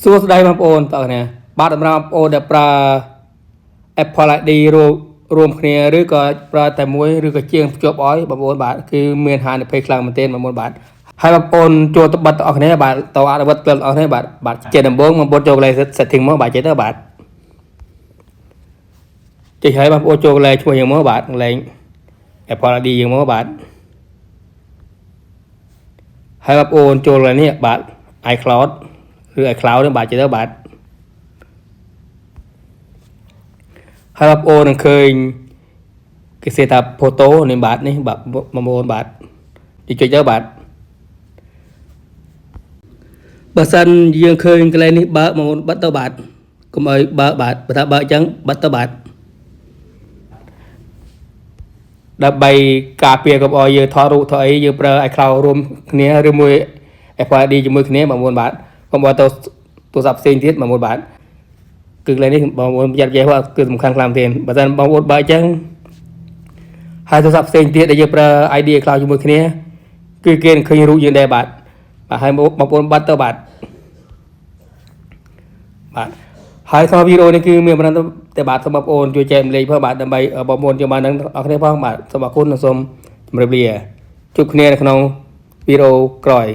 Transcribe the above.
សួស្តីបងប្អូនតើគ្នាបាទសម្រាប់បងប្អូនដែលប្រើ Apple ID រួមគ្នាឬក៏ប្រើតែមួយឬក៏ជាងភ្ជាប់ឲ្យបងប្អូនបាទគឺមានហានិភ័យខ្លាំងមែនទែនបងប្អូនបាទហើយបងប្អូនចូលទៅបិទបងប្អូនគ្នាបាទតើអនុវត្តផ្ទាល់បងប្អូនគ្នាបាទជាដំបូងបងប្អូនចូលកន្លែង setting មកបាទចេះទៅបាទចេះហើយបងប្អូនចូលកន្លែងឈ្មោះយើងមកបាទកន្លែង Apple ID យើងមកបាទហើយបងប្អូនចូលកន្លែងនេះបាទ iCloud ឬ iCloud នេះបាទចេះទៅបាទហើយបងប្អូននឹងឃើញគេសេថា photo នេះបាទនេះបាទបងប្អូនបាទចុចទៅបាទបើសិនយើងឃើញកន្លែងនេះបើបងប្អូនបិទទៅបាទកុំឲ្យបើបាទបើថាបើអញ្ចឹងបិទទៅបាទដើម្បីការពារកុំឲ្យយើងថតរូបថតអីយើងប្រើ iCloud រួមគ្នាឬមួយ Apple ID ជាមួយគ្នាបងប្អូនបាទកុំឲ្យទៅទូរស័ព្ទផ្សេងទៀតបងប្អូនបាទគឺកន្លែងនេះបងប្អូនប្រយ័ត្នចេះគឺសំខាន់ខ្លាំងមែនបើមិនបងប្អូនបើអញ្ចឹងហើយទូរស័ព្ទផ្សេងទៀតដែលយើងប្រើ ID iCloud ជាមួយគ្នាគឺគេនឹងឃើញរូបយើងដែរបាទហើយបងប្អូនបាត់ទៅបាទហើយក្នុងវីដេអូនេះគឺមានប៉ុណ្ណឹងតែបាទសូមបងប្អូនជួយចែកម្លែកផងបាទដើម្បីបងប្អូនយកបានដឹងអរគ្នាផងបាទសូមអរគុណនិងសូមជម្រាបលាជួបគ្នានៅក្នុងវីដេអូក្រោយ